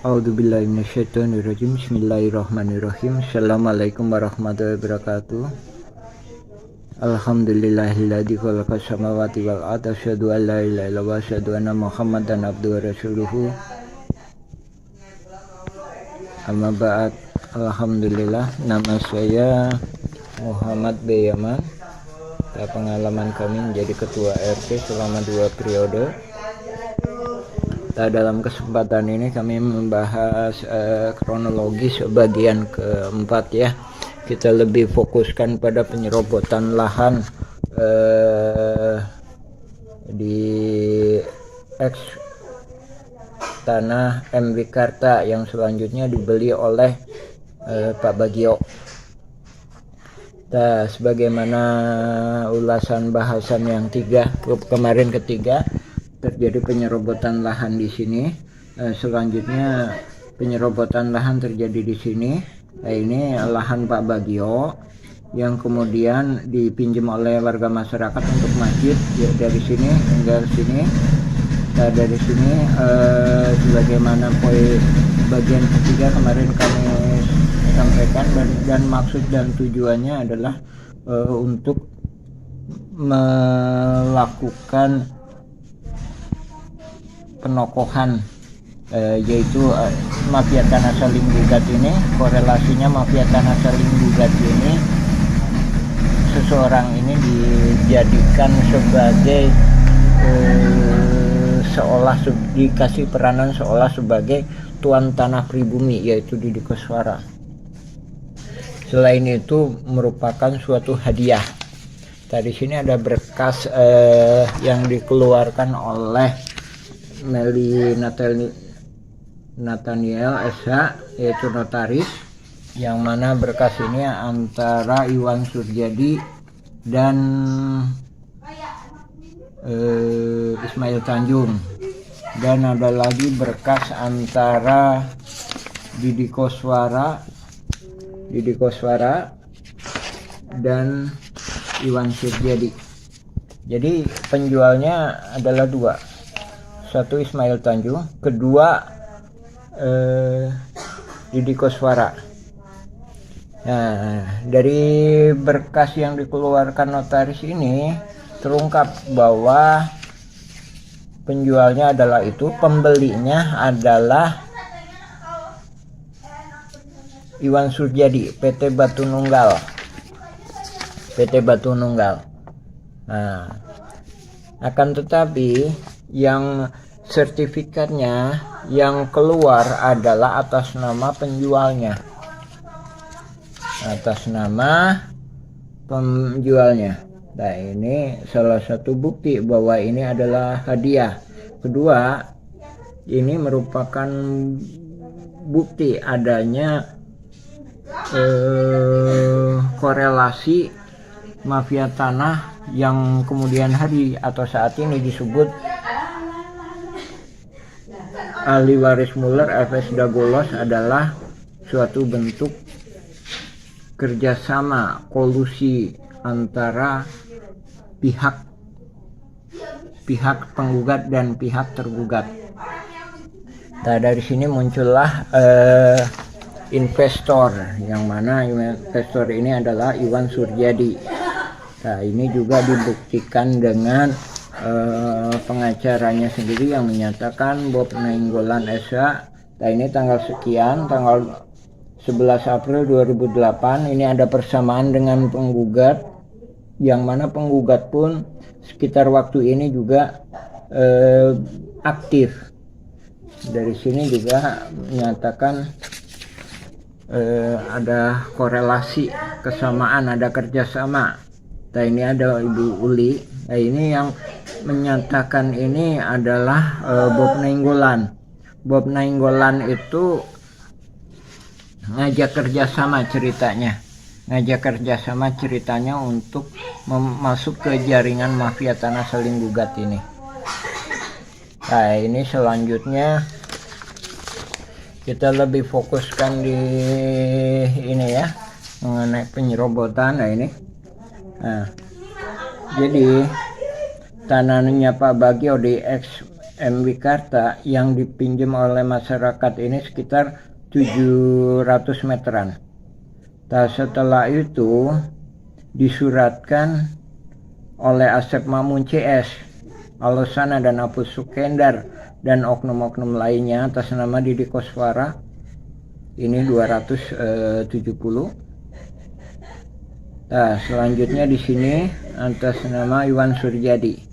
A'udzubillahi minasyaitonirrajim. Bismillahirrahmanirrahim. Assalamualaikum warahmatullahi wabarakatuh. Alhamdulillahilladzi khalaqas samawati wal arda asyhadu an la ilaha illallah wa asyhadu anna Muhammadan abduhu wa rasuluhu. Amma ba'd. Alhamdulillah, nama saya Muhammad B. Yaman. Pengalaman kami menjadi ketua RT selama 2 periode. Dalam kesempatan ini kami membahas kronologis bagian keempat ya. Kita lebih fokuskan pada penyerobotan lahan di eks tanah M. Wikarta yang selanjutnya dibeli oleh Pak Bagio. Nah, sebagaimana ulasan bahasan yang ketiga terjadi penyerobotan lahan di sini. Selanjutnya penyerobotan lahan terjadi di sini. Nah, ini lahan Pak Bagio yang kemudian dipinjam oleh warga masyarakat untuk masjid ya, dari sini hingga sini. Nah, dari sini sebagaimana poin bagian ketiga kemarin kami sampaikan, dan maksud dan tujuannya adalah untuk melakukan penokohan yaitu mafia tanah saling gugat ini. Korelasinya mafia tanah saling gugat ini, seseorang ini dijadikan sebagai dikasih peranan seolah sebagai tuan tanah pribumi, yaitu Didi Koswara. Selain itu merupakan suatu hadiah. Tadi sini ada berkas yang dikeluarkan oleh Meli Nathaniel SH, yaitu notaris, yang mana berkas ini antara Iwan Surjadi dan Ismail Tanjung, dan ada lagi berkas antara Didi Koswara dan Iwan Surjadi. Jadi penjualnya adalah dua, satu Ismail Tanjung, kedua Didi Koswara. Nah, dari berkas yang dikeluarkan notaris ini terungkap bahwa penjualnya adalah itu, pembelinya adalah Iwan Surjadi, PT Batu Nunggal. Nah, akan tetapi yang sertifikatnya yang keluar adalah atas nama penjualnya, Nah, ini salah satu bukti bahwa ini adalah hadiah. Kedua, ini merupakan bukti adanya korelasi mafia tanah yang kemudian hari atau saat ini disebut ahli waris Muller FS Dagolos adalah suatu bentuk kerjasama kolusi antara pihak penggugat dan pihak tergugat. Nah, dari sini muncullah investor, yang mana investor ini adalah Iwan Surjadi. Nah, ini juga dibuktikan dengan pengacaranya sendiri yang menyatakan Bob Nainggolan SH. Nah, ini tanggal sekian, tanggal 11 April 2008, ini ada persamaan dengan penggugat, yang mana penggugat pun sekitar waktu ini juga aktif. Dari sini juga menyatakan ada korelasi, kesamaan, ada kerjasama. Nah, ini ada Ibu Uli. Nah, ini yang menyatakan ini adalah Bob Nainggolan. Bob Nainggolan itu ngajak kerjasama ceritanya untuk masuk ke jaringan mafia tanah saling gugat ini. Nah, ini selanjutnya kita lebih fokuskan di ini ya, mengenai penyerobotan. Nah, ini. Nah, jadi tanahnya Pak Bagio di Wikarta yang dipinjam oleh masyarakat ini sekitar 700 meteran. Nah, setelah itu disuratkan oleh Asep Mamun CS, Alosana dan Apus Sukendar dan oknum-oknum lainnya atas nama Didi Koswara. Ini 270. Nah, selanjutnya di sini atas nama Iwan Suryadi.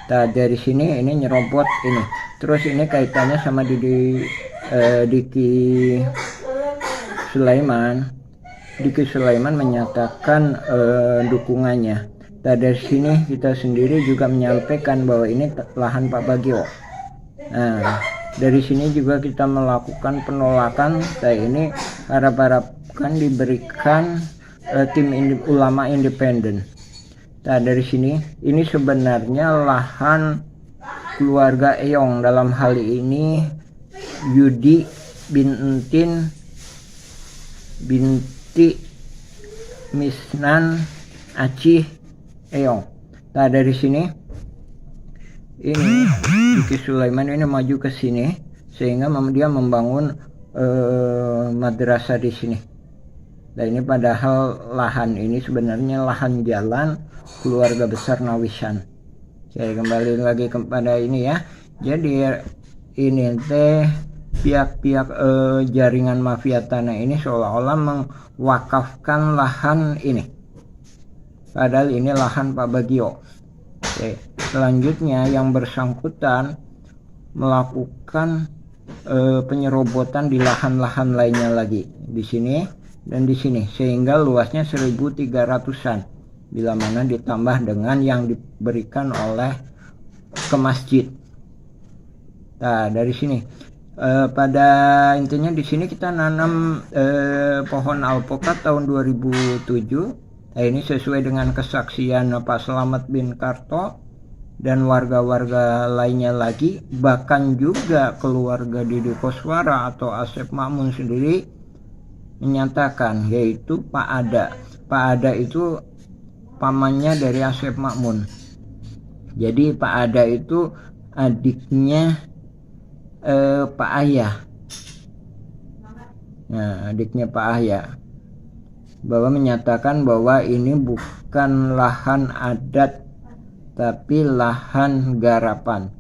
Nah, dari sini ini nyerobot ini. Terus ini kaitannya sama Diki Sulaiman. Diki Sulaiman menyatakan dukungannya. Nah, dari sini kita sendiri juga menyampaikan bahwa ini lahan Pak Bagio. Nah, dari sini juga kita melakukan penolakan. Nah, ini harap-harapkan diberikan tim ulama independen. Nah, dari sini ini sebenarnya lahan keluarga Eyong, dalam hal ini Yudi bin Entin binti Misnan Acih Eyong. Nah, dari sini ini Diki Sulaiman ini maju ke sini sehingga dia membangun madrasah di sini. Nah, ini padahal lahan ini sebenarnya lahan jalan keluarga besar Nawisan. Saya kembali lagi kepada ini ya. Jadi ini teh pihak-pihak jaringan mafia tanah ini seolah-olah mewakafkan lahan ini. Padahal ini lahan Pak Bagio. Oke. Selanjutnya yang bersangkutan melakukan penyerobotan di lahan-lahan lainnya lagi di sini dan di sini, sehingga luasnya 1.300-an, bila mana ditambah dengan yang diberikan oleh ke masjid. Nah, dari sini pada intinya di sini kita nanam pohon alpukat tahun 2007. Nah, ini sesuai dengan kesaksian Pak Slamet bin Karto dan warga-warga lainnya lagi, bahkan juga keluarga Didi Koswara atau Asep Mamun sendiri menyatakan, yaitu Pak Ada. Pak Ada itu pamannya dari Asep Mamun. Jadi Pak Ada itu adiknya Pak Ayah. Nah, adiknya Pak Ayah. Bahwa menyatakan bahwa ini bukan lahan adat tapi lahan garapan.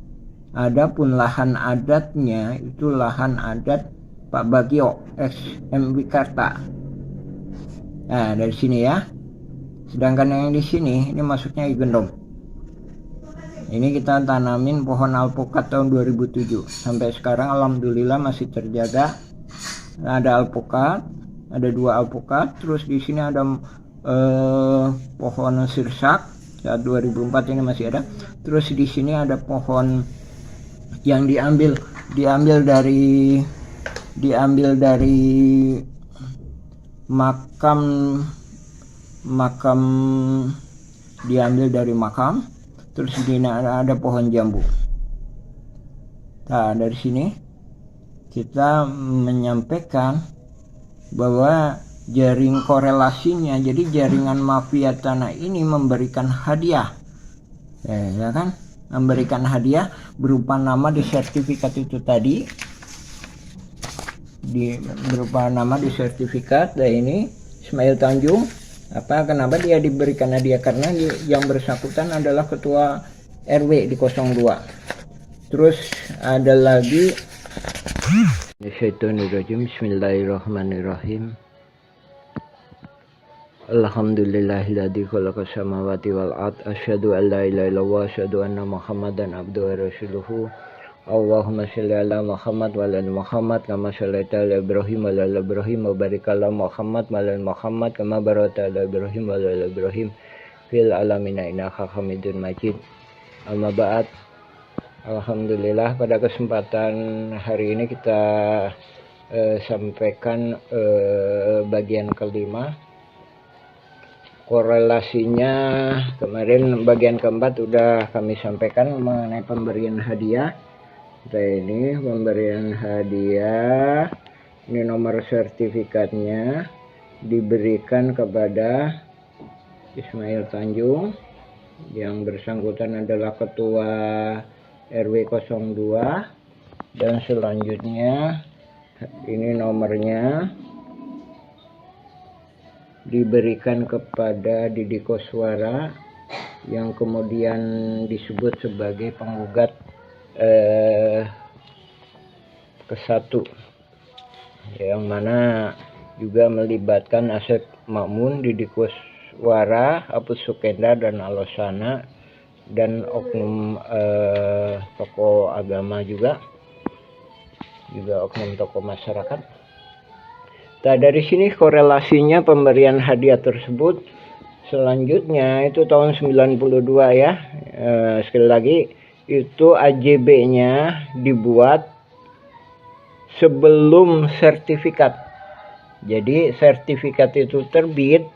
Adapun lahan adatnya itu lahan adat Pak Bagio ex Wikarta. Nah, dari sini ya. Sedangkan yang di sini ini masuknya Igendom. Ini kita tanamin pohon alpukat tahun 2007. Sampai sekarang alhamdulillah masih terjaga. Ada alpukat, ada 2 alpukat. Terus di sini ada pohon sirsak. Saat 2004 ini masih ada. Terus di sini ada pohon yang diambil dari makam, diambil dari makam. Terus di sini ada pohon jambu. Nah, dari sini kita menyampaikan bahwa jaring korelasinya, jadi jaringan mafia tanah ini memberikan hadiah, ya kan, memberikan hadiah berupa nama di sertifikat itu tadi, berupa nama di sertifikat. Dan ini Ismail Tanjung. Kenapa dia diberikan hadiah? Karena yang bersangkutan adalah ketua RW di 02. Terus ada lagi Bismillahirrahmanirrahim. Alhamdulillahilladzi khalaqas samawati wal ard, asyhadu an la ilaha illallah, asyhadu anna Muhammadan abduhu wa rasuluhu. Allahumma shalli ala Muhammad wa ala Muhammad kama shallaita ala Ibrahim wa ala Ibrahim wa barik ala Muhammad wa ala Muhammad kama barakta ala Ibrahim wa ala Ibrahim fil alamin innaka Hamidum Majid. Amma ba'd. Alhamdulillah, pada kesempatan hari ini kita sampaikan bagian kelima. Korelasinya kemarin bagian keempat udah kami sampaikan mengenai pemberian hadiah. Ini pemberian hadiah, ini nomor sertifikatnya diberikan kepada Ismail Tanjung. Yang bersangkutan adalah ketua RW 02, dan selanjutnya ini nomornya diberikan kepada Didi Koswara yang kemudian disebut sebagai penggugat ke-1, yang mana juga melibatkan Asep Makmun, Didi Koswara, Apus Sukendar, dan Alosana, dan oknum tokoh agama juga oknum tokoh masyarakat. Nah, dari sini korelasinya pemberian hadiah tersebut. Selanjutnya itu tahun 92 ya. Sekali lagi itu AJB-nya dibuat sebelum sertifikat. Jadi sertifikat itu terbit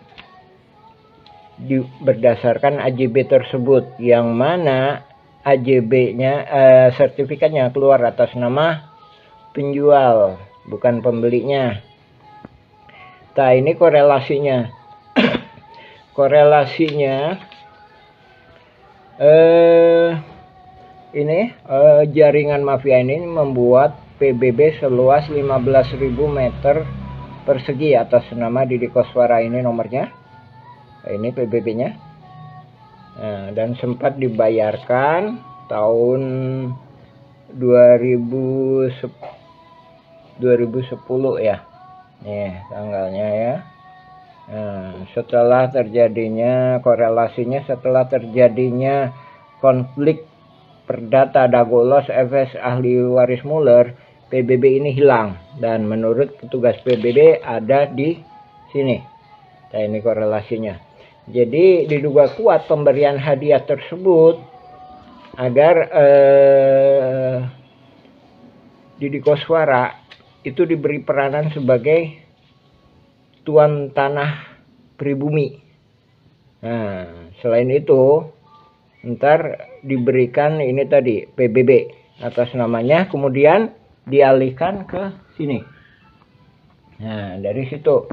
berdasarkan AJB tersebut, yang mana AJB-nya sertifikatnya keluar atas nama penjual, bukan pembelinya. Nah, ini korelasinya. Korelasinya jaringan mafia ini membuat PBB seluas 15.000 meter persegi atas nama Didi Koswara. Ini nomornya. Ini PBB-nya. Nah, dan sempat dibayarkan tahun 2010 ya. Nih tanggalnya ya. Nah, setelah terjadinya korelasinya, setelah terjadinya konflik perdata Dagolos FS ahli waris Muller, PBB ini hilang, dan menurut petugas PBB ada di sini. Nah, ini korelasinya. Jadi diduga kuat pemberian hadiah tersebut agar Didi Koswara itu diberi peranan sebagai tuan tanah pribumi. Nah, selain itu ntar diberikan ini tadi PBB atas namanya, kemudian dialihkan ke sini. Nah, dari situ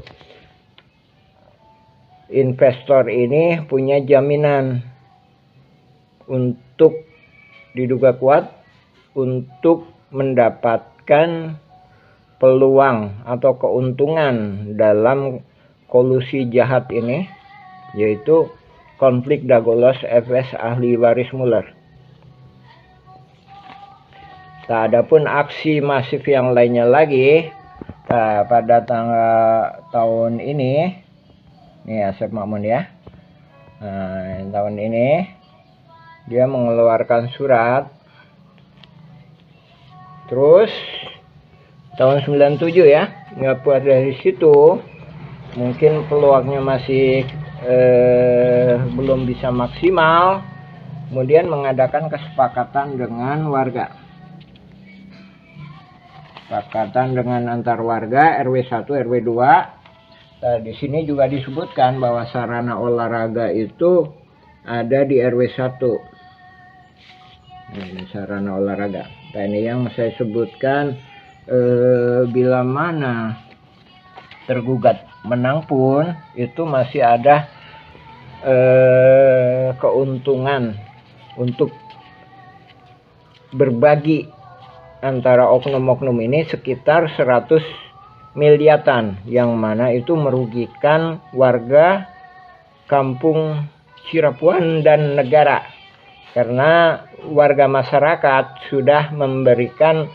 investor ini punya jaminan untuk diduga kuat untuk mendapatkan peluang atau keuntungan dalam kolusi jahat ini, yaitu konflik Dagolos FS ahli waris Muller. Nah, adapun aksi masif yang lainnya lagi, pada tahun ini Asep Makmun ya. Nah, tahun ini dia mengeluarkan surat. Terus tahun 97 ya, nggak puas dari situ, mungkin peluangnya masih belum bisa maksimal, kemudian mengadakan kesepakatan dengan warga. Kesepakatan dengan antar warga RW 1, RW 2. Nah, di sini juga disebutkan bahwa sarana olahraga itu ada di RW 1. Nah, ini sarana olahraga. Nah, ini yang saya sebutkan, bila mana tergugat menang pun itu masih ada keuntungan untuk berbagi antara oknum-oknum ini sekitar 100 miliatan, yang mana itu merugikan warga kampung Cirapuan dan negara, karena warga masyarakat sudah memberikan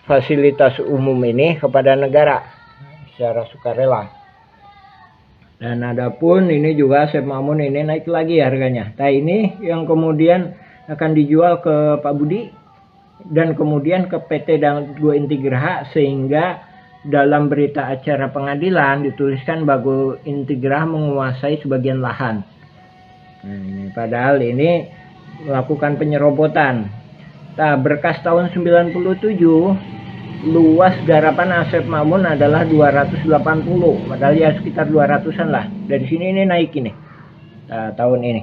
fasilitas umum ini kepada negara secara sukarela. Dan adapun ini juga Asep Makmun ini naik lagi harganya. Nah, ini yang kemudian akan dijual ke Pak Budi dan kemudian ke PT Dago Intigraha, sehingga dalam berita acara pengadilan dituliskan bahwa Intigraha menguasai sebagian lahan. Nah, ini padahal ini melakukan penyerobotan. Nah, berkas tahun 97, luas garapan Asep Makmun adalah 280, padahal ya sekitar 200-an lah. Dari sini ini naik ini. Nah, tahun ini.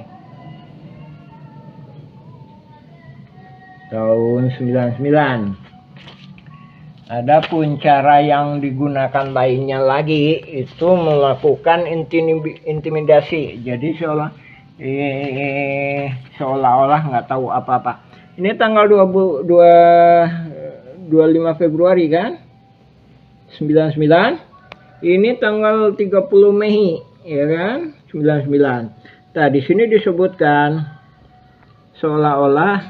Tahun 99. Adapun cara yang digunakan lainnya lagi itu melakukan intimidasi. Jadi seolah-olah nggak tahu apa-apa. Ini tanggal 25 Februari kan? 99. Ini tanggal 30 Mei, ya kan? 99. Nah, di sini disebutkan seolah-olah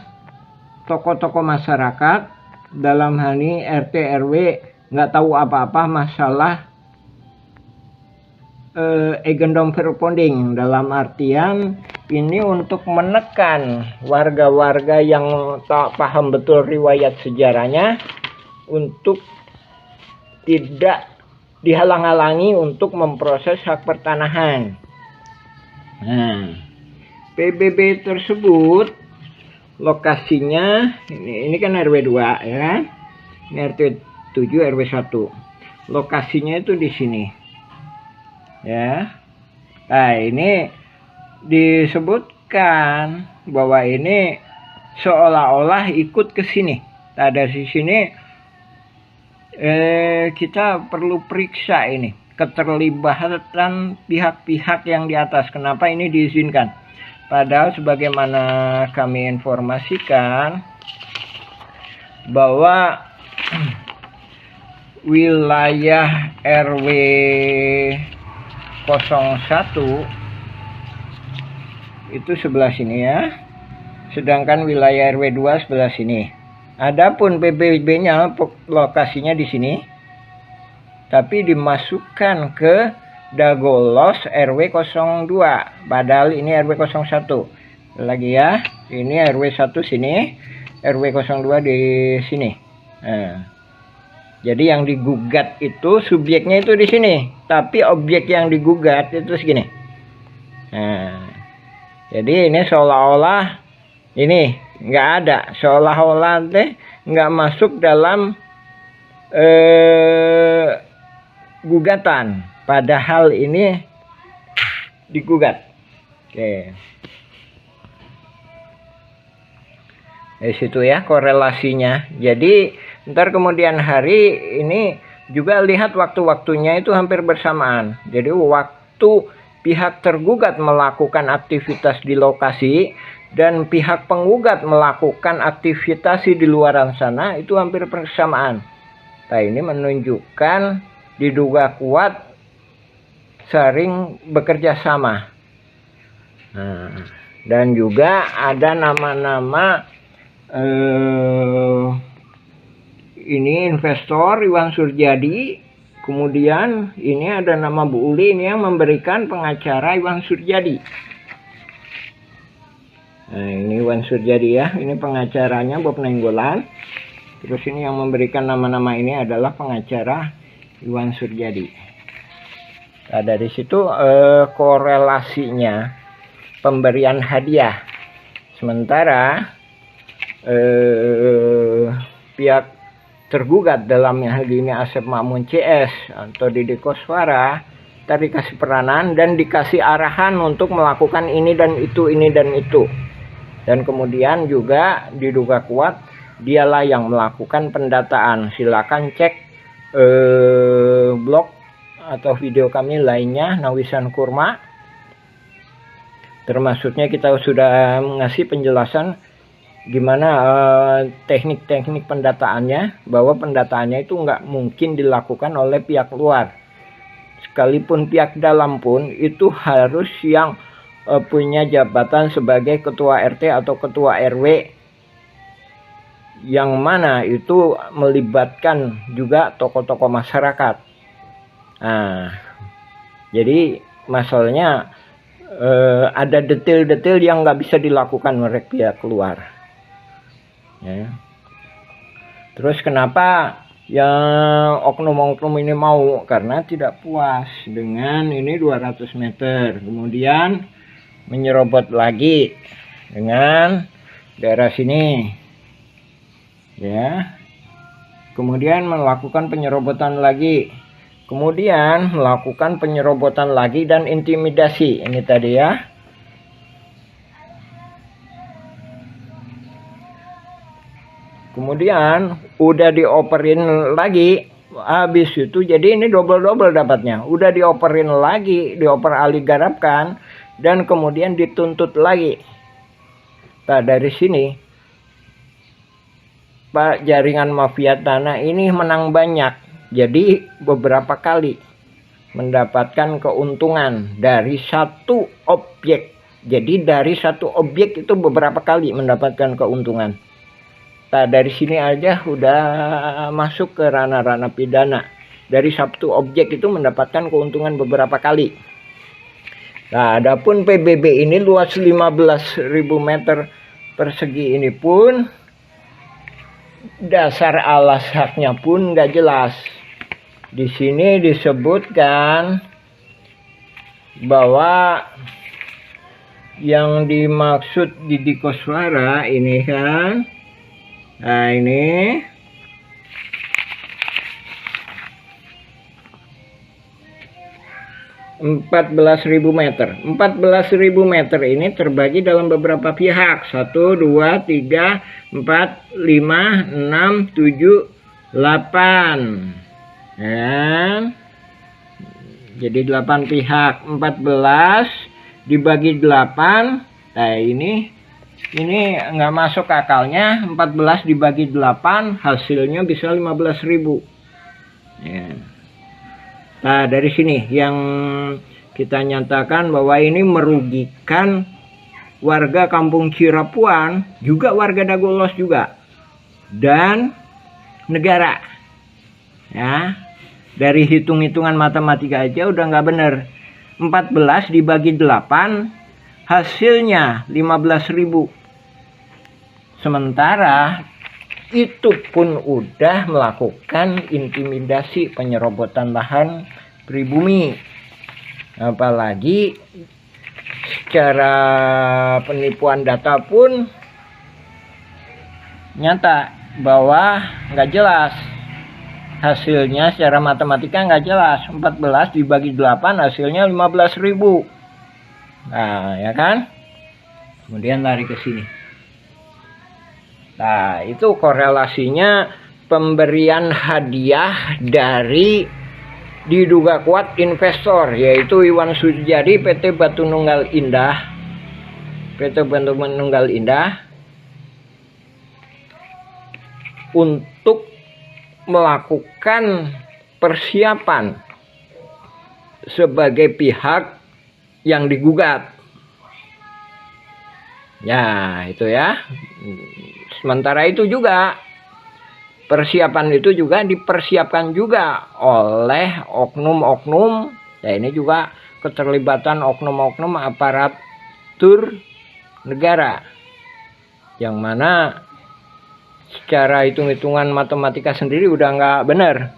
tokoh-tokoh masyarakat dalam hal ini RT RW nggak tahu apa-apa masalah Eigendom Verponding, dalam artian ini untuk menekan warga-warga yang tak paham betul riwayat sejarahnya untuk tidak dihalang-halangi untuk memproses hak pertanahan. Nah, PBB tersebut lokasinya ini kan RW 2 ya kan? Ini RT 7 RW 1. Lokasinya itu di sini. Ya. Nah, ini disebutkan bahwa ini seolah-olah ikut ke sini. Nah, dari sini kita perlu periksa ini keterlibatan pihak-pihak yang di atas. Kenapa ini diizinkan? Padahal sebagaimana kami informasikan bahwa wilayah RW 01 itu sebelah sini ya, sedangkan wilayah RW 2 sebelah sini. Adapun PBB-nya lokasinya di sini, tapi dimasukkan ke Dagolos RW 02, padahal ini RW 01. Lagi ya, ini RW 1 sini, RW 02 di sini. Nah, jadi yang digugat itu subjeknya itu di sini, tapi objek yang digugat itu segini. Nah, jadi ini seolah-olah ini nggak ada, seolah-olah nggak masuk dalam gugatan, padahal ini digugat. Oke, dari situ ya korelasinya. Jadi ntar kemudian hari ini juga lihat waktu-waktunya itu hampir bersamaan. Jadi waktu pihak tergugat melakukan aktivitas di lokasi dan pihak penggugat melakukan aktivitas di luaran sana itu hampir bersamaan. Nah, ini menunjukkan diduga kuat sering bekerja sama. Nah, dan juga ada nama-nama ini investor Iwan Surjadi, kemudian ini ada nama Bu Uli ini yang memberikan pengacara Iwan Surjadi. Nah, ini Iwan Surjadi ya, ini pengacaranya Bob Nenggolan. Terus ini yang memberikan nama-nama ini adalah pengacara Iwan Surjadi. Nah, dari situ korelasinya pemberian hadiah. Sementara pihak tergugat dalam hal ini Asep Makmun CS atau Didi Koswara tadi dikasih peranan dan dikasih arahan untuk melakukan ini dan itu, ini dan itu. Dan kemudian juga diduga kuat dialah yang melakukan pendataan. Silakan cek blog atau video kami lainnya, Nawisan Kurma. Termasuknya kita sudah ngasih penjelasan gimana teknik-teknik pendataannya, bahwa pendataannya itu nggak mungkin dilakukan oleh pihak luar. Sekalipun pihak dalam pun itu harus yang punya jabatan sebagai ketua RT atau ketua RW, yang mana itu melibatkan juga tokoh-tokoh masyarakat. Nah, jadi masalahnya ada detail-detail yang nggak bisa dilakukan oleh pihak luar. Ya. Terus kenapa yang oknum-oknum ini mau? Karena tidak puas dengan ini 200 meter. Kemudian menyerobot lagi dengan daerah sini. Ya. Kemudian melakukan penyerobotan lagi. Kemudian melakukan penyerobotan lagi dan intimidasi. Ini tadi ya. Kemudian udah dioperin lagi, habis itu jadi ini double-double dapatnya. Udah dioperin lagi, dioper alih garapkan, dan kemudian dituntut lagi. Nah, dari sini Pak jaringan mafia tanah ini menang banyak. Jadi beberapa kali mendapatkan keuntungan dari satu objek. Jadi dari satu objek itu beberapa kali mendapatkan keuntungan. Nah, dari sini aja udah masuk ke ranah-ranah pidana. Dari satu objek itu mendapatkan keuntungan beberapa kali. Nah, adapun PBB ini luas 15.000 meter persegi ini pun dasar alas haknya pun nggak jelas. Di sini disebutkan bahwa yang dimaksud Didi Koswara ini kan, nah ini 14.000 meter. 14.000 meter ini terbagi dalam beberapa pihak. 1, 2, 3, 4, 5, 6, 7, 8. Ya. Jadi 8 pihak. 14 dibagi 8. Nah ini nggak masuk akalnya. 14 dibagi 8 hasilnya bisa 15.000. Ya. Nah, dari sini yang kita nyatakan bahwa ini merugikan warga Kampung Cirapuan, juga warga Dagolos juga, dan negara. Ya, dari hitung-hitungan matematika aja udah nggak bener. 14 dibagi 8 hasilnya 15.000. Sementara itu pun udah melakukan intimidasi penyerobotan lahan pribumi. Apalagi secara penipuan data pun nyata bahwa nggak jelas hasilnya, secara matematika nggak jelas. 14 dibagi 8 hasilnya 15.000. Nah ya kan, kemudian lari ke sini. Nah, itu korelasinya pemberian hadiah dari diduga kuat investor, yaitu Iwan Sujadi, PT Batu Nunggal Indah. PT Batu Nunggal Indah untuk melakukan persiapan sebagai pihak yang digugat. Ya, itu ya. Sementara itu juga persiapan itu juga dipersiapkan juga oleh oknum-oknum. Ya, ini juga keterlibatan oknum-oknum aparatur negara, yang mana secara hitung-hitungan matematika sendiri udah nggak benar.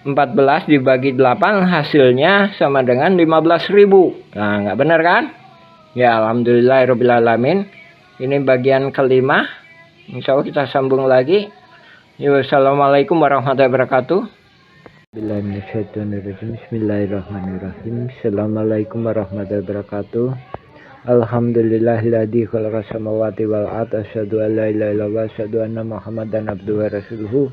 14 dibagi 8 hasilnya sama dengan 15.000. Nah, nggak benar kan? Ya, alhamdulillahirobbilalamin. Ini bagian kelima. Insya Allah kita sambung lagi. Wassalamualaikum warahmatullahi wabarakatuh. Bismillahirrahmanirrahim. Assalamualaikum warahmatullahi wabarakatuh. Alhamdulillahilladzi khalaqa samawati wal ardh, asyhadu an la ilaha illallah, asyhadu anna Muhammadan abduhu wa rasuluhu.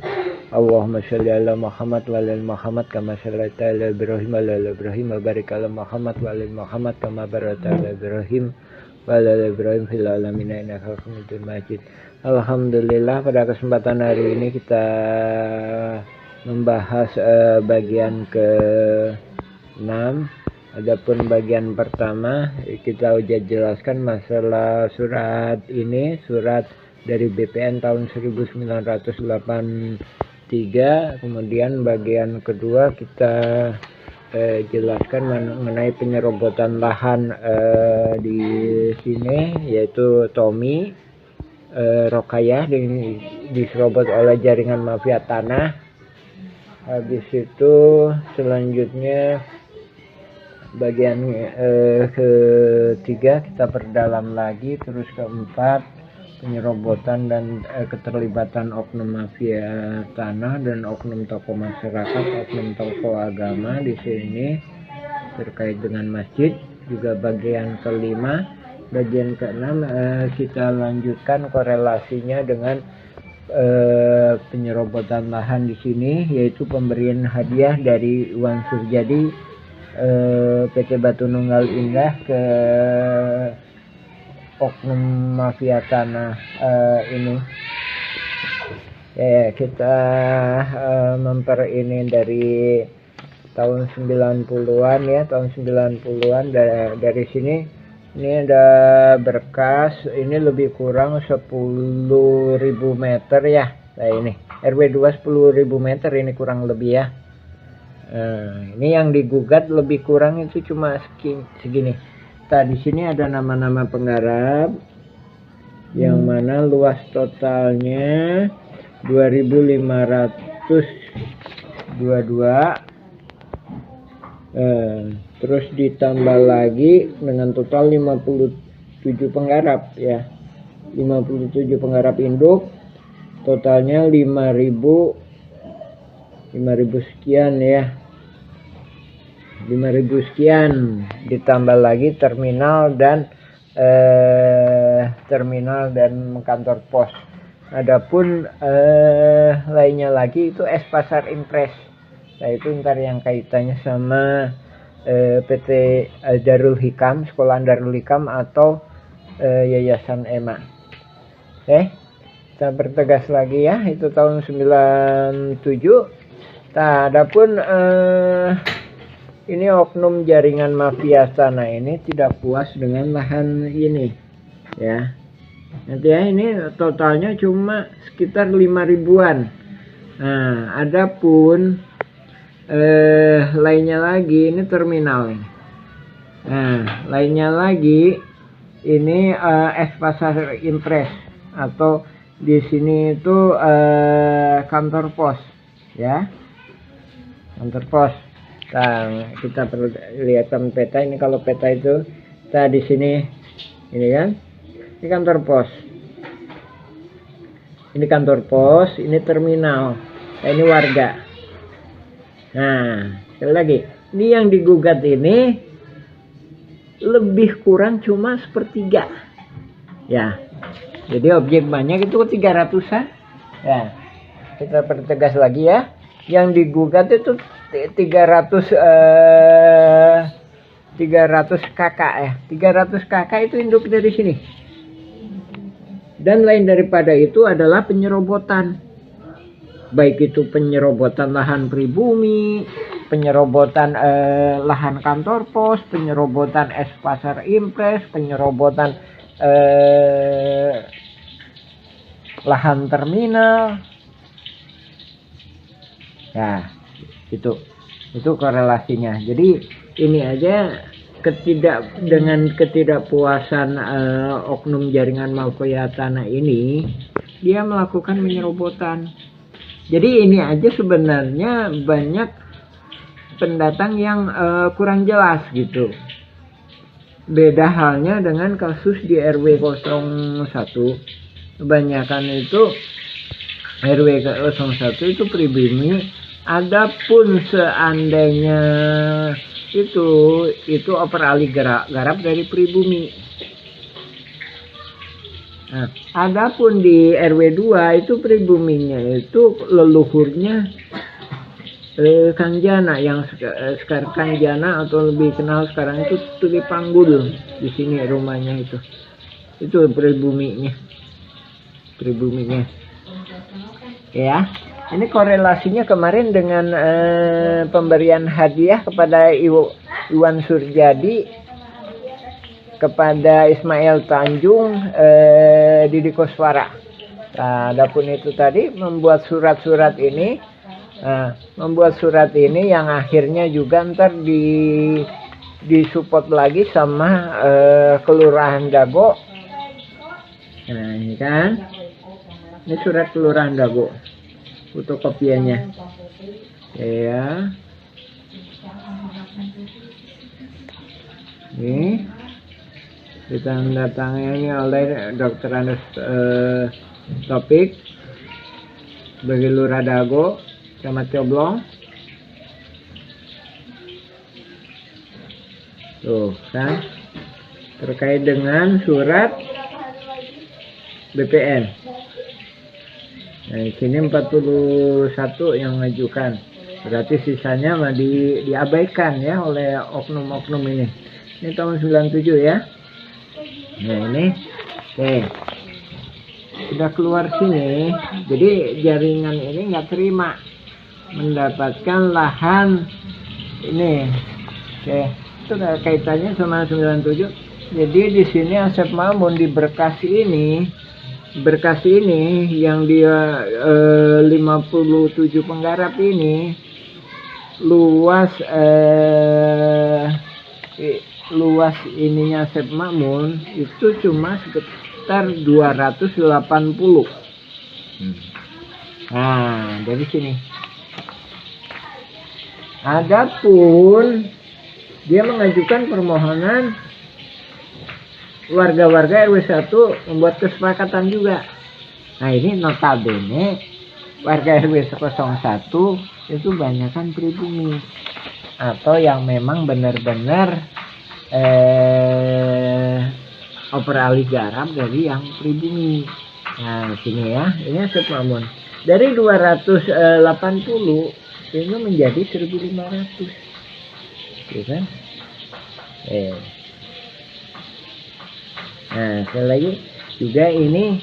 Allahumma shalli ala Muhammad wa ala Muhammad kama shallaita ala Ibrahim wa ala Ibrahim wa barik ala Muhammad wa ala Muhammad kama barakta ala Ibrahim wa ala Ibrahim fil alamin innaka Hamidum Majid. Alhamdulillah, pada kesempatan hari ini kita membahas bagian ke-6. Adapun bagian pertama kita udah jelaskan masalah surat ini, surat dari BPN tahun 1983. Kemudian bagian kedua kita jelaskan mengenai penyerobotan lahan di sini, yaitu Tommy Rokayah diserobot oleh jaringan mafia tanah. Habis itu selanjutnya bagian ketiga kita perdalam lagi, terus keempat penyerobotan dan keterlibatan oknum mafia tanah dan oknum tokoh masyarakat, oknum tokoh agama di sini terkait dengan masjid. Juga bagian kelima. Bagian keenam kita lanjutkan korelasinya dengan penyerobotan lahan di sini, yaitu pemberian hadiah dari Iwan Sujadi PT Batu Nunggal Indah ke oknum mafia tanah ini. Ya, kita memper ini dari tahun 90-an ya, tahun 90-an dari sini. Ini ada berkas, ini lebih kurang 10.000 meter ya. Nah ini RW 2 10.000 meter ini kurang lebih ya. Ini yang digugat lebih kurang itu cuma segini. Nah di sini ada nama-nama penggarap yang mana luas totalnya 2.522. Terus ditambah lagi dengan total 57 penggarap ya, 57 penggarap induk, totalnya 5.000 sekian ya, 5.000 sekian, ditambah lagi terminal dan kantor pos. Adapun lainnya lagi itu Pasar Impres. Nah itu ntar yang kaitannya sama PT Darul Hikam, Sekolahan Darul Hikam atau Yayasan EMA. Kita bertegas lagi ya, itu tahun 97. Nah adapun ini oknum jaringan mafia tanah ini tidak puas dengan lahan ini ya. Nanti ya ini totalnya cuma sekitar 5.000-an. Nah adapun lainnya lagi ini terminal. Nah lainnya lagi ini Pasar Impres atau di sini itu kantor pos ya, kantor pos. Nah kita perlu lihatkan peta ini. Kalau peta itu kita di sini ini kan, ini kantor pos, ini kantor pos, ini terminal, nah, ini warga. Nah, sekali lagi, ini yang digugat ini lebih kurang cuma sepertiga. Ya, jadi objek banyak itu 300-an. Ya, kita pertegas lagi ya. Yang digugat itu 300 kakak ya. 300 kakak itu induk dari sini. Dan lain daripada itu adalah penyerobotan. Baik itu penyerobotan lahan pribumi, penyerobotan lahan kantor pos, penyerobotan Pasar Impres, penyerobotan lahan terminal. Ya, itu korelasinya. Jadi ini aja dengan ketidakpuasan oknum jaringan mafia tanah ini, dia melakukan penyerobotan. Jadi ini aja sebenarnya banyak pendatang yang kurang jelas gitu. Beda halnya dengan kasus di RW 01. Kebanyakan itu RW 01 itu pribumi. Adapun seandainya itu operasi garap dari pribumi. Nah, adapun di RW 2 itu pribuminya itu leluhurnya Kang Jana, yang sekarang Kang Jana atau lebih kenal sekarang itu Tuli Panggul. Di sini rumahnya itu pribuminya. Ya, ini korelasinya kemarin dengan pemberian hadiah kepada Iwan Surjadi, kepada Ismail Tanjung, Didi Koswara. Nah, adapun itu tadi membuat surat-surat ini, yang akhirnya juga ntar disupport lagi sama Kelurahan Dago. Nah ini kan, ini surat Kelurahan Dago, fotokopiannya. Ya, ini ditandatangani oleh Dr. Anus Topik sebagai Lurah Dago, Camat Coblong. Tuh kan, terkait dengan surat BPN. Nah, di sini 41 yang mengajukan. Berarti sisanya diabaikan ya oleh oknum-oknum ini. Ini tahun 97 ya. Nah ini Oke, sudah keluar sini, jadi jaringan ini nggak terima mendapatkan lahan ini. Oke, itu ada kaitannya sama 97. Jadi di sini Asep Mamun di Berkas ini yang dia 57 penggarap ini luas ininya Asep Mamun itu cuma sekitar 280. Nah, dari sini. Adapun dia mengajukan permohonan warga-warga RW 1 membuat kesepakatan juga. Nah, ini notabene warga RW 01 itu banyakkan pribumi atau yang memang benar-benar operasi garap dari yang pribumi. Nah, sini ya, ini Asep Mamun. Dari 280 ini menjadi 1.500. Gitu kan? Nah, sekali lagi juga ini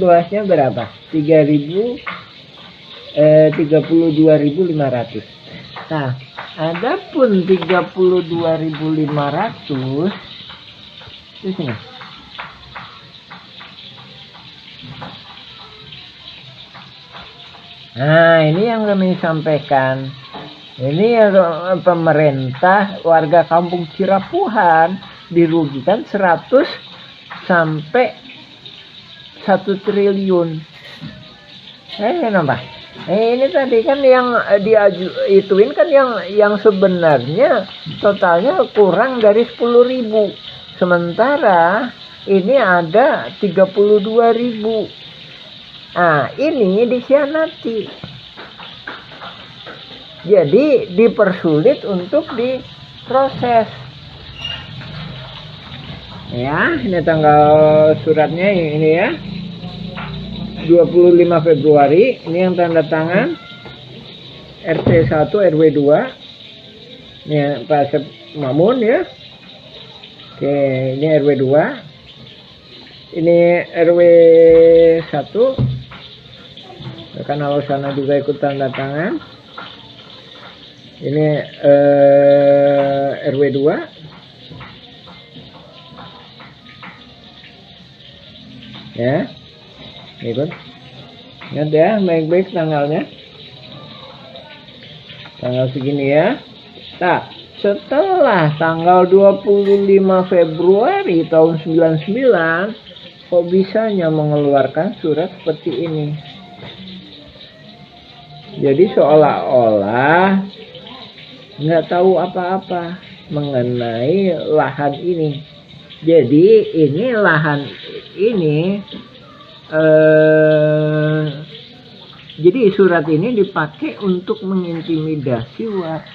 luasnya berapa? 32.500. Nah, adapun 32.500 di sini. Nah, ini yang kami sampaikan. Ini pemerintah warga kampung Cirapuhan dirugikan 100 sampai 1 triliun. Kenapa? Ini tadi kan yang ituin kan yang sebenarnya totalnya kurang dari 10.000. Sementara ini ada 32.000. Nah, ini dikhianati. Jadi dipersulit untuk diproses. Ya, ini tanggal suratnya ini ya. 25 Februari, ini yang tanda tangan RT 1 RW 2. Ini Pak Asep Mamun ya. Oke, ini RW 2. Ini RW 1. Karena sana juga ikut tanda tangan. Ini RW 2 ya, ikut. Ingat ya baik-baik tanggalnya, tanggal segini ya. Nah, setelah tanggal 25 Februari tahun 99 kok bisanya mengeluarkan surat seperti ini. Jadi seolah-olah nggak tahu apa-apa mengenai lahan ini. Jadi ini lahan ini jadi surat ini dipakai untuk mengintimidasi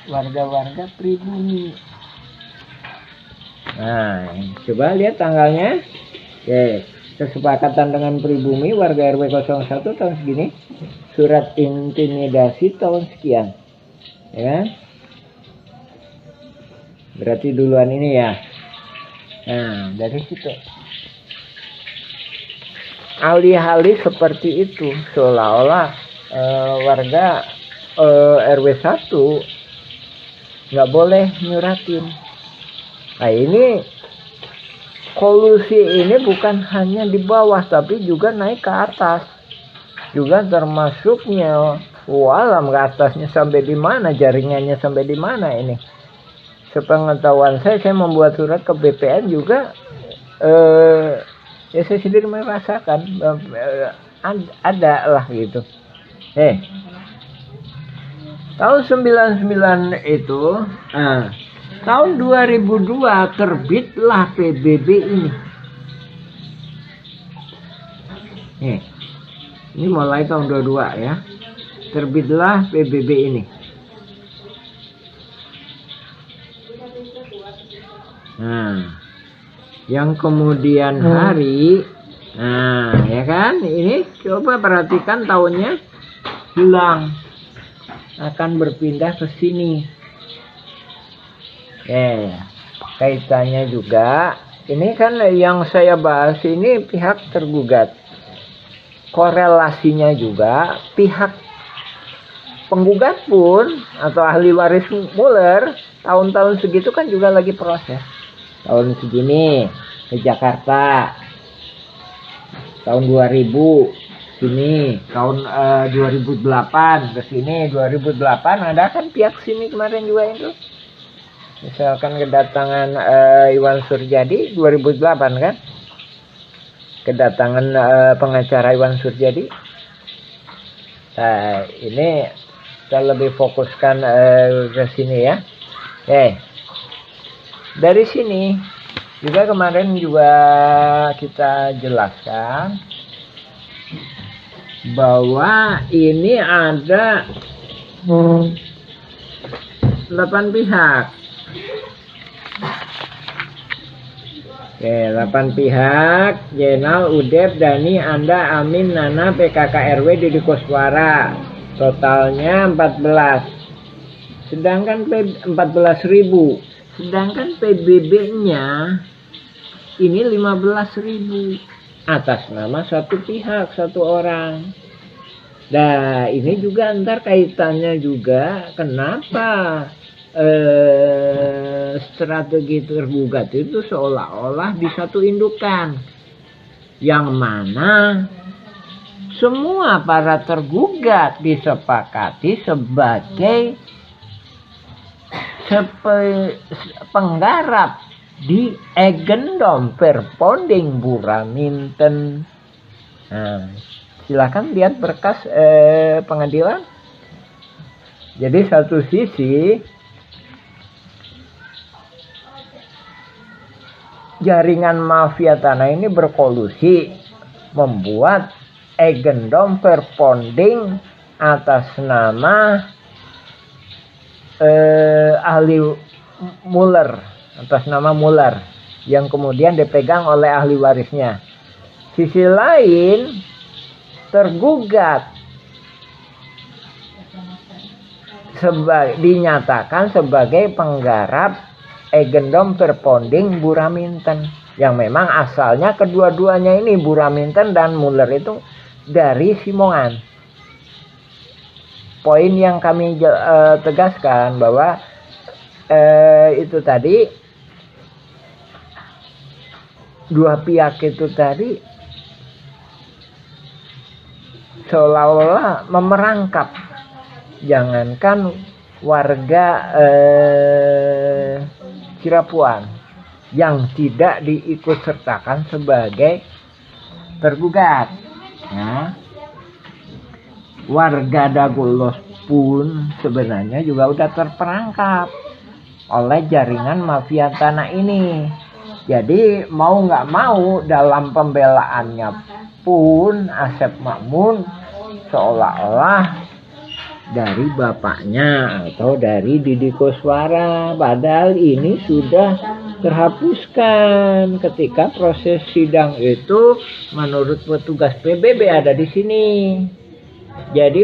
warga-warga pribumi. Nah, coba lihat tanggalnya. Oke, kesepakatan dengan pribumi warga RW 01 tahun segini, surat intimidasi tahun sekian. Ya. Berarti duluan ini ya. Nah, dari situ. Alih-alih seperti itu, seolah-olah warga RW 1 nggak boleh nyuratin. Nah, ini kolusi ini bukan hanya di bawah, tapi juga naik ke atas. Juga termasuknya, walam ke atasnya sampai di mana, jaringannya sampai di mana ini. Sepengetahuan saya membuat surat ke BPN juga, ya saya sendiri merasakan ada lah gitu. Tahun 99 itu, tahun 2002 terbitlah PBB ini. Ini mulai tahun 22 ya, terbitlah PBB ini. Nah, yang kemudian hari, nah ya kan, ini coba perhatikan tahunnya hilang, akan berpindah ke sini. Kaitannya juga, ini kan yang saya bahas ini pihak tergugat. Korelasinya juga pihak penggugat pun atau ahli waris Muller tahun-tahun segitu kan juga lagi proses. Tahun segini ke Jakarta, tahun 2000 sini, tahun 2008 ke sini, 2008 ada kan pihak sini kemarin juga itu. Misalkan kedatangan Iwan Surjadi 2008 kan, kedatangan pengacara Iwan Surjadi. Nah, ini kita lebih fokuskan ke sini ya. Dari sini juga kemarin juga kita jelaskan bahwa ini ada 8 pihak. 8 pihak: Jenal, Udep, Dani, Anda, Amin, Nana, PKK RW, Didi Koswara. Totalnya 14. Sedangkan 14.000. Sedangkan PBB-nya ini 15.000 atas nama satu pihak, satu orang. Nah, ini juga antar kaitannya juga kenapa strategi tergugat itu seolah-olah di satu indukan, yang mana semua para tergugat disepakati sebagai penggarap di Eigendom Verponding Buraminten. Nah, silakan lihat berkas pengadilan. Jadi satu sisi jaringan mafia tanah ini berkolusi membuat Eigendom Verponding atas nama ahli Muller, atas nama Muller, yang kemudian dipegang oleh ahli warisnya. Sisi lain, tergugat dinyatakan sebagai penggarap Eigendom Verponding Buraminten, yang memang asalnya kedua-duanya ini, Buraminten dan Muller, itu dari Simongan. Poin yang kami tegaskan bahwa itu tadi dua pihak itu tadi seolah-olah memerangkap, jangankan warga Cirapuan yang tidak diikutsertakan sebagai tergugat. Nah, warga Dagolos pun sebenarnya juga udah terperangkap oleh jaringan mafia tanah ini. Jadi mau nggak mau dalam pembelaannya pun Asep Makmun seolah-olah dari bapaknya atau dari Didi Koswara, padahal ini sudah terhapuskan ketika proses sidang itu menurut petugas PBB ada di sini. Jadi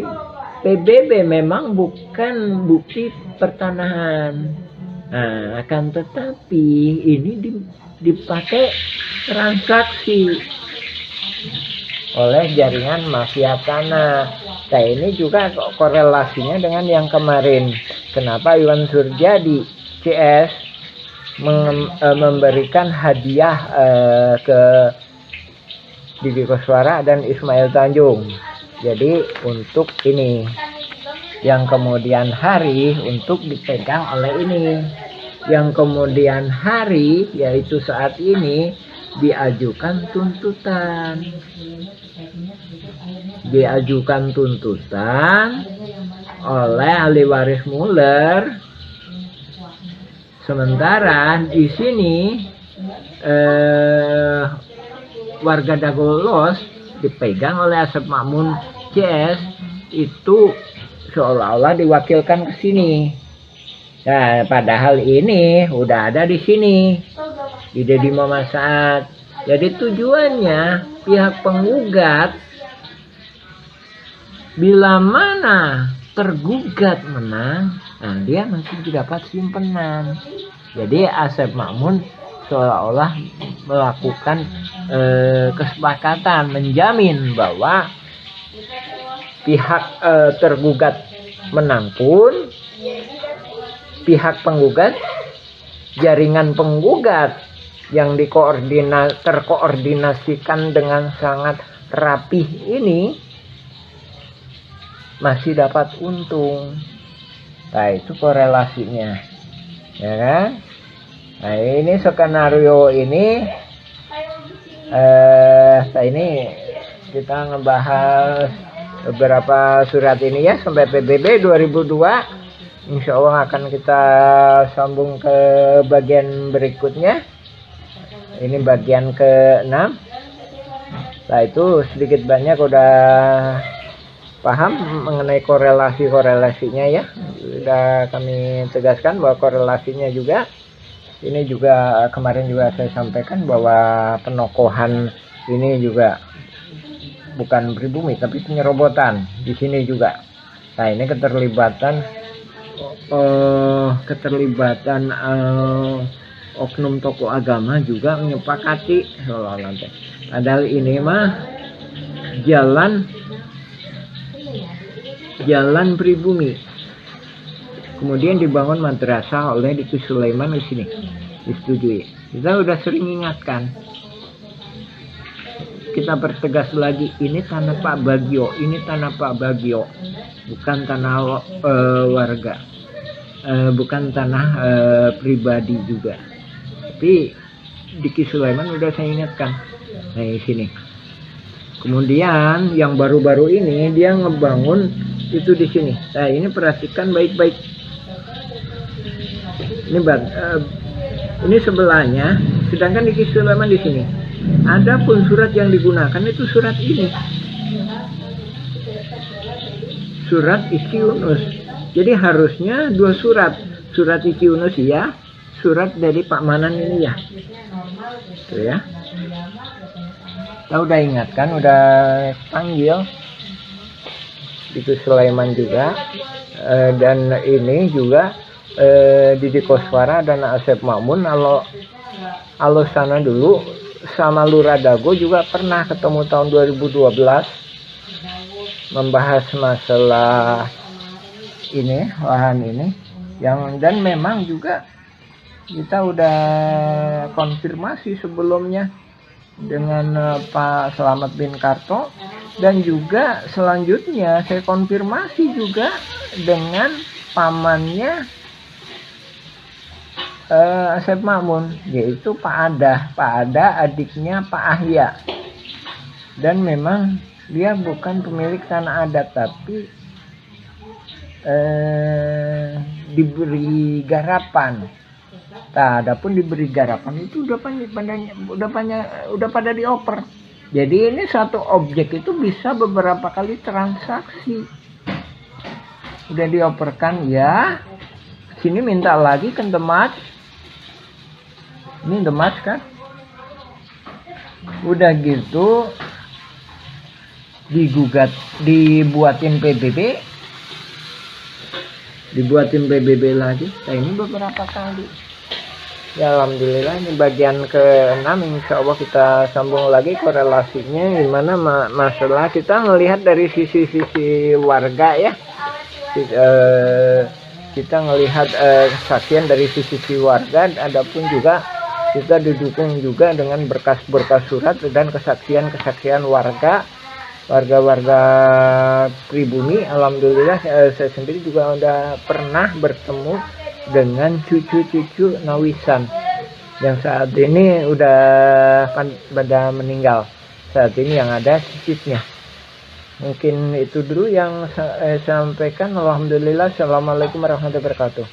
PBB memang bukan bukti pertanahan. Nah, akan tetapi ini dipakai transaksi oleh jaringan mafia tanah. Nah, ini juga korelasinya dengan yang kemarin. Kenapa Iwan Surjadi CS memberikan hadiah ke Didi Koswara dan Ismail Tanjung. Jadi untuk ini, yang kemudian hari untuk dipegang oleh ini, yang kemudian hari yaitu saat ini diajukan tuntutan. Diajukan tuntutan oleh ahli waris Muller. Sementara di sini warga Dagolos dipegang oleh Asep Makmun CS itu seolah-olah diwakilkan ke sini. Nah, padahal ini udah ada di sini di Deddy Mamasat. Jadi tujuannya pihak penggugat bila mana tergugat menang, nah dia masih dapat simpenan. Jadi Asep Makmun seolah-olah melakukan kesepakatan menjamin bahwa pihak tergugat menang pun pihak penggugat, jaringan penggugat yang terkoordinasikan dengan sangat rapih ini masih dapat untung. Nah, itu korelasinya, ya kan? Nah, ini skenario ini ini kita ngebahas beberapa surat ini ya sampai PBB 2002. Insya Allah akan kita sambung ke bagian berikutnya. Ini bagian ke-6. Nah, itu sedikit banyak udah paham mengenai korelasinya ya. Sudah kami tegaskan bahwa korelasinya juga. Ini juga kemarin juga saya sampaikan bahwa penokohan ini juga bukan pribumi tapi penyerobotan di sini juga. Nah, ini keterlibatan oknum tokoh agama juga menyepakati padahal ini mah jalan pribumi, kemudian dibangun madrasah oleh Diki Sulaiman di sini, disetujui. Kita udah sering ingatkan, kita pertegas lagi, ini tanah Pak Bagio, bukan tanah warga, bukan tanah pribadi juga. Tapi Diki Sulaiman udah saya ingatkan. Nah, di sini. Kemudian yang baru-baru ini dia ngebangun itu di sini. Nah, ini perhatikan baik-baik. Ini sebelahnya, sedangkan Diki Sulaiman di sini. Adapun surat yang digunakan itu surat ini. Surat Iki Yunus. Jadi harusnya dua surat. Surat Iki Yunus ya, surat dari Pak Manan ini ya. Tuh ya. Kita udah ingatkan, udah panggil itu Sulaiman juga, dan ini juga Didi Koswara dan Asep Makmun alo sana dulu sama Lurah Dago juga pernah ketemu tahun 2012 membahas masalah ini, lahan ini dan memang juga kita udah konfirmasi sebelumnya dengan Pak Slamet bin Karto, dan juga selanjutnya saya konfirmasi juga dengan pamannya Asep Makmun, yaitu Pak Ada adiknya Pak Ahya, dan memang dia bukan pemilik tanah adat tapi diberi garapan. Nah, adapun diberi garapan itu udah pada dioper. Jadi ini satu objek itu bisa beberapa kali transaksi. Udah dioperkan ya. Sini minta lagi ke Demas. Ini Demas kan. Udah gitu digugat, dibuatin PBB lagi. Nah, ini beberapa kali. Ya alhamdulillah, ini bagian ke-6. Insya Allah kita sambung lagi korelasinya gimana masalah kita ngelihat dari sisi warga ya. Kita ngelihat kesaksian dari sisi warga, adapun juga kita didukung juga dengan berkas-berkas surat dan kesaksian warga pribumi. Alhamdulillah saya sendiri juga udah pernah bertemu dengan cucu-cucu Nawisan yang saat ini udah pada meninggal. Saat ini yang ada cicitnya. Mungkin itu dulu yang saya sampaikan. Alhamdulillah. Assalamualaikum warahmatullahi wabarakatuh.